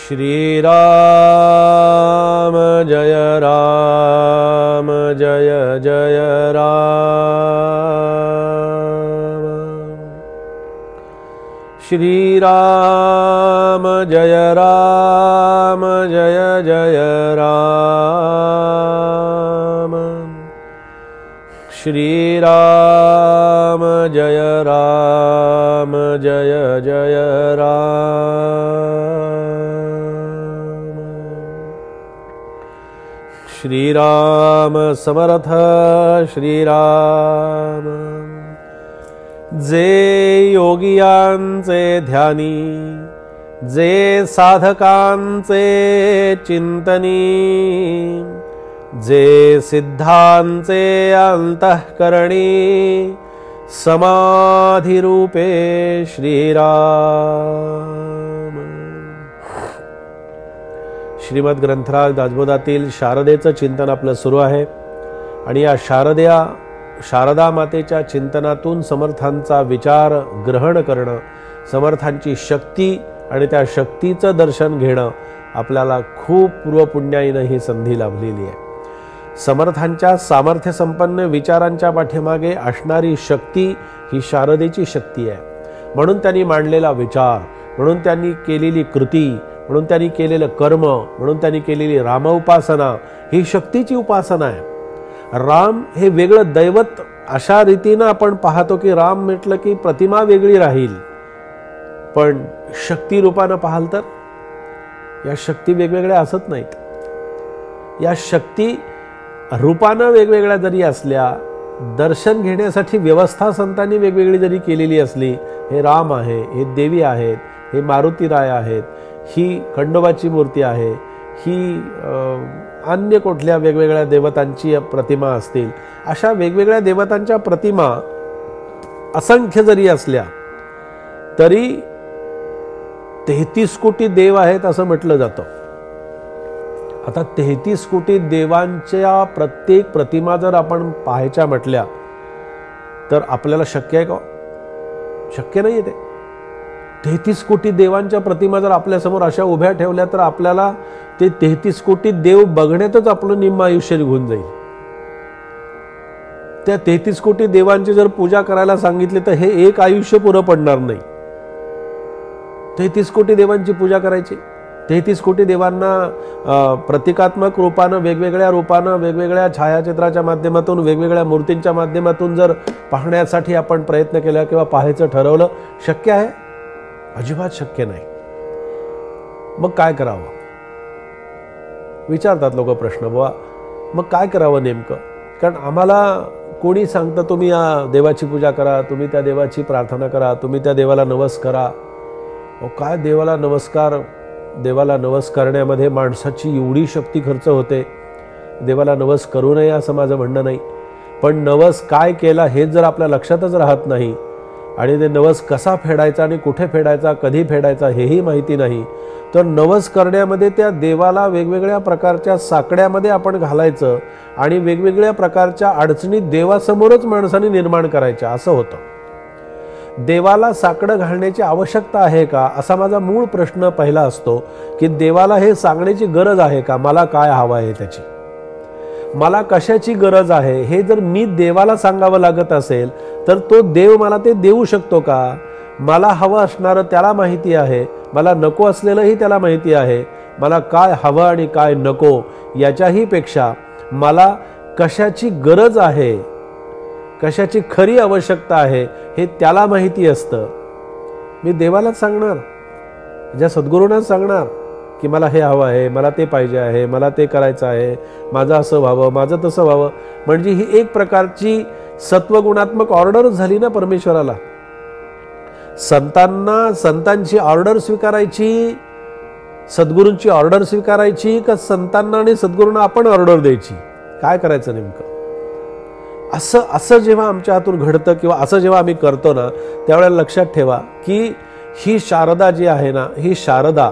श्री राम जय राम जय जय राम। श्री राम जय राम जय जय राम। श्री राम जय राम जय जय राम। श्री राम समर्थ श्री राम। जे योगियांचे ध्यानी, जे साधकांचे चिंतनी, जे सिद्धांचे अंतःकरणी, समाधी रूपे श्रीराम। श्रीमद ग्रंथराज दासबोधातील शारदेचं चिंतन आपलं सुरू आहे आणि या शारदा मातेच्या चिंतनातून समर्थांचा विचार ग्रहण करणं, समर्थांची शक्ती आणि त्या शक्तीचं दर्शन घेणं आपल्याला खूप पूर्वपुण्याईनं ही संधी लाभलेली आहे। समर्थांच्या सामर्थ्य संपन्न विचारांच्या पाठीमागे असणारी शक्ती ही शारदेची शक्ती आहे। म्हणून त्यांनी मांडलेला विचार, म्हणून त्यांनी केलेली कृती, म्हणून त्यांनी केलेलं कर्म, म्हणून त्यांनी केलेली रामउपासना ही शक्तीची उपासना आहे। राम हे वेगळं दैवत अशा रीतीनं आपण पाहतो की राम म्हटलं की प्रतिमा वेगळी राहील, पण शक्ती रूपानं पाहाल तर या शक्ती वेगवेगळ्या असत नाहीत। या शक्ती रूपानं वेगवेगळ्या जरी असल्या, दर्शन घेण्यासाठी व्यवस्था संतांनी वेगवेगळी जरी केलेली असली, हे राम आहे, हे देवी आहेत, हे मारुतीराय आहेत, ही खंडोबाची मूर्ती आहे, ही अन्य कुठल्या वेगवेगळ्या देवतांची प्रतिमा असतील, अशा वेगवेगळ्या देवतांच्या प्रतिमा असंख्य जरी असल्या तरी 33 कोटी देव आहेत असं म्हटलं जातं। आता 33 कोटी देवांच्या प्रत्येक प्रतिमा जर आपण पाहायच्या म्हटल्या तर आपल्याला शक्य आहे का? शक्य नाही ते। 33 कोटी देवांच्या प्रतिमा जर आपल्या समोर अशा उभ्या ठेवल्या तर आपल्याला ते 33 कोटी देव बघण्यातच आपलं निम्म आयुष्य निघून जाईल। त्या 33 कोटी देवांची जर पूजा करायला सांगितली तर हे एक आयुष्य पुरं पडणार नाही। 33 कोटी देवांची पूजा करायची, 33 कोटी देवांना प्रतिकात्मक रूपानं, वेगवेगळ्या रूपानं, वेगवेगळ्या छायाचित्राच्या माध्यमातून, वेगवेगळ्या मूर्तींच्या माध्यमातून जर पाहण्यासाठी आपण प्रयत्न केला किंवा पाहायचं ठरवलं, शक्य आहे? अजिबात शक्य नाही। मग काय करावं विचारतात लोक प्रश्न, बुवा मग काय करावं नेमकं? कारण आम्हाला कोणी सांगतं तुम्ही या देवाची पूजा करा, तुम्ही त्या देवाची प्रार्थना करा, तुम्ही त्या देवाला नवस करा। काय देवाला नवस करण्यामध्ये माणसाची एवढी शक्ती खर्च होते, देवाला नवस करू नये असं माझं म्हणणं नाही, पण नवस काय केला हे जर आपल्या लक्षातच राहत नाही आणि ते नवस कसा फेडायचा आणि कुठे फेडायचा, कधी फेडायचा हेही माहिती नाही, तर नवस करण्यामध्ये त्या देवाला वेगवेगळ्या प्रकारच्या साकड्यामध्ये आपण घालायचं आणि वेगवेगळ्या प्रकारच्या अडचणी देवासमोरच माणसाने निर्माण करायच्या असं होतं। देवाला साकडं घालण्याची आवश्यकता आहे का असा माझा मूळ प्रश्न पहिला असतो की देवाला हे सांगण्याची गरज आहे का? मला काय हवं आहे त्याची, मला कशाची गरज आहे हे जर मी देवाला सांगावं लागत असेल तर तो देव मला ते देऊ शकतो का? मला हवं असणारं त्याला माहिती आहे, मला नको असलेलंही त्याला माहिती आहे। मला काय हवं आणि काय नको याच्याही पेक्षा मला कशाची गरज आहे, कशाची खरी आवश्यकता आहे हे त्याला माहिती असतं। मी देवालाच सांगणार, ज्या सद्गुरूंनाच सांगणार की मला हे हवं आहे, मला ते पाहिजे आहे, मला ते करायचं आहे, माझं असं व्हावं, माझं तसं व्हावं। म्हणजे ही एक प्रकारची सत्वगुणात्मक ऑर्डरच झाली ना परमेश्वराला। संतांची ऑर्डर स्वीकारायची, सद्गुरूंची ऑर्डर स्वीकारायची का संतांना आणि सद्गुरूंना आपण ऑर्डर द्यायची? काय करायचं नेमकं? असं जेव्हा आमच्या हातून घडतं किंवा असं जेव्हा आम्ही करतो ना, त्यावेळेला लक्षात ठेवा की ही शारदा जी आहे ना, ही शारदा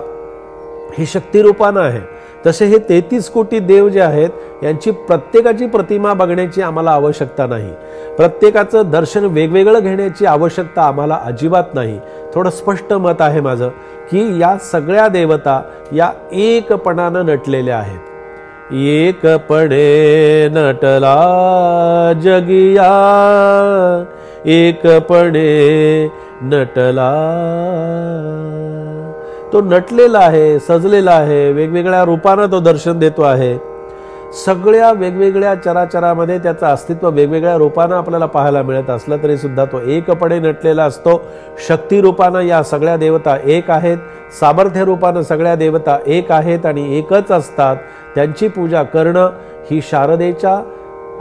ही शक्तिरूपानं आहे। तसे हे 33 कोटी देव जे आहेत यांची प्रत्येकाची प्रतिमा बघण्याची आम्हाला आवश्यकता नाही, प्रत्येकाचं दर्शन वेगवेगळं घेण्याची आवश्यकता आम्हाला अजिबात नाही. थोडं स्पष्ट मत आहे माझं की या सगळ्या देवता या एकपणानं नटलेल्या आहेत. एकपणे नटला जगिया, एकपणे नटला. तो नटलेला आहे, सजलेला आहे, वेगवेगळ्या रूपानं तो दर्शन देतो आहे. सगळ्या वेगवेगळ्या चराचरामध्ये त्याचं अस्तित्व वेगवेगळ्या रूपानं आपल्याला पाहायला मिळत असलं तरी सुद्धा तो एकपणे नटलेला असतो. शक्ती रूपानं या सगळ्या देवता एक आहेत, सामर्थ्य रूपानं सगळ्या देवता एक आहेत आणि एकच असतात. त्यांची पूजा करणं ही शारदेच्या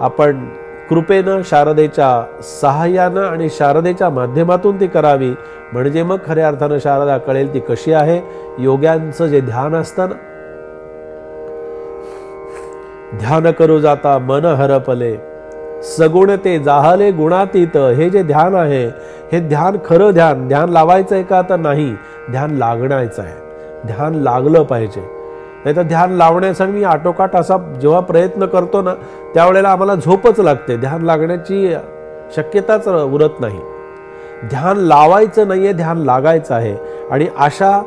आपण कृपेनं, शारदेच्या सहाय्यानं आणि शारदेच्या माध्यमातून ती करावी. म्हणजे मग खऱ्या अर्थानं शारदा कळेल ती कशी आहे. योग्यांचं जे ध्यान असतं ना, ध्यान करू जाता मन हरपले, सगुण ते जाहले गुणातीत. हे जे ध्यान आहे हे ध्यान खरं ध्यान, ध्यान लावायचं आहे का तर नाही, ध्यान लागण्याचं आहे. ध्यान लागलं पाहिजे, नाही तर ध्यान लावण्यासाठी मी आटोकाट असा जेव्हा प्रयत्न करतो ना त्यावेळेला आम्हाला झोपच लागते, ध्यान लागण्याची शक्यताच उरत नाही. ध्यान लावायचं नाहीये, ध्यान लागायचं आहे. आणि अशा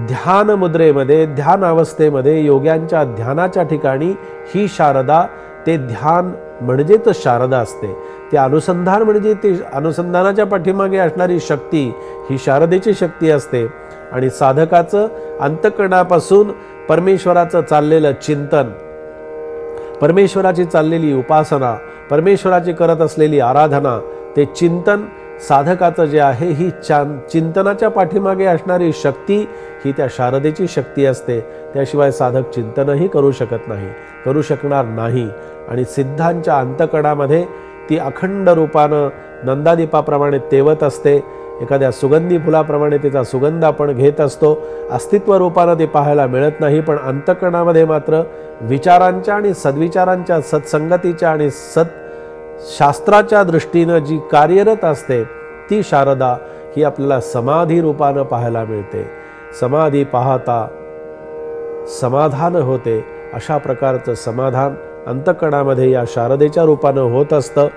ध्यान मुद्रेमध्ये, ध्यान अवस्थेमध्ये, योग्यांच्या ध्यानाच्या ठिकाणी ही शारदा, ते ध्यान म्हणजेच शारदा असते. ते अनुसंधान म्हणजे ते अनुसंधानाच्या पाठीमागे असणारी शक्ती ही शारदेची शक्ती असते. आणि साधकाचं अंतःकरणापासून परमेश्वराचं चाललेलं चिंतन, परमेश्वराची चाललेली उपासना, परमेश्वराची करत असलेली आराधना, ते चिंतन साधकाचं जे आहे ही चिंतनाच्या पाठीमागे असणारी शक्ती ही त्या शारदेची शक्ती असते. त्याशिवाय साधक चिंतनही करू शकत नाही, करू शकणार नाही. आणि सिद्धांच्या अंतःकरणामध्ये ती अखंड रूपानं नंदादीपाप्रमाणे तेवत असते. एखाद्या सुगंधी फुलाप्रमाणे तिचा सुगंध आपण घेत असतो. अस्तित्व रूपानं ते पाहायला मिळत नाही, पण अंतःकरणामध्ये मात्र विचारांच्या आणि सद्विचारांच्या, सत्संगतीच्या आणि शास्त्राच्या दृष्टीनं जी कार्यरत असते ती शारदा ही आपल्याला समाधी रूपानं पाहायला मिळते. समाधी पाहता समाधान होते, अशा प्रकारचं समाधान अंतःकरणामध्ये या शारदेच्या रूपानं होत असतं.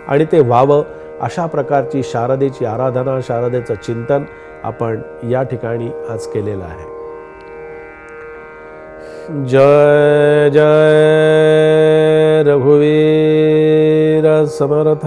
आणि ते व्हावं अशा प्रकारची शारदेची आराधना, शारदेचं चिंतन आपण या ठिकाणी आज केलेलं आहे. जय जय रघुवीर समर्थ.